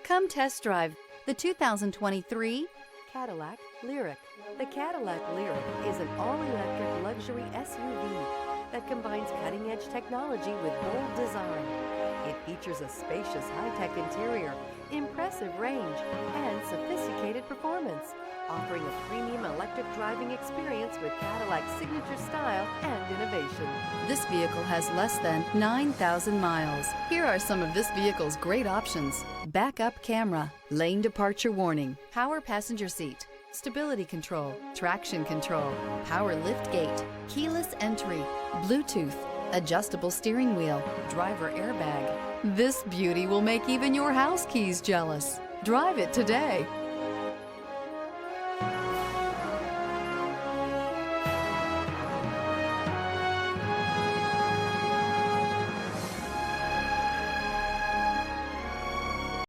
Come test drive the 2023 Cadillac LYRIQ. The Cadillac LYRIQ is an all-electric luxury SUV that combines cutting-edge technology with bold design. It features a spacious high-tech interior, impressive range, and sophisticated performance, offering a premium electric driving experience with Cadillac's signature style and innovation. This vehicle has less than 9,000 miles. Here are some of this vehicle's great options: backup camera, lane departure warning, power passenger seat, stability control, traction control, power liftgate, keyless entry, Bluetooth, adjustable steering wheel, driver airbag. This beauty will make even your house keys jealous. Drive it today.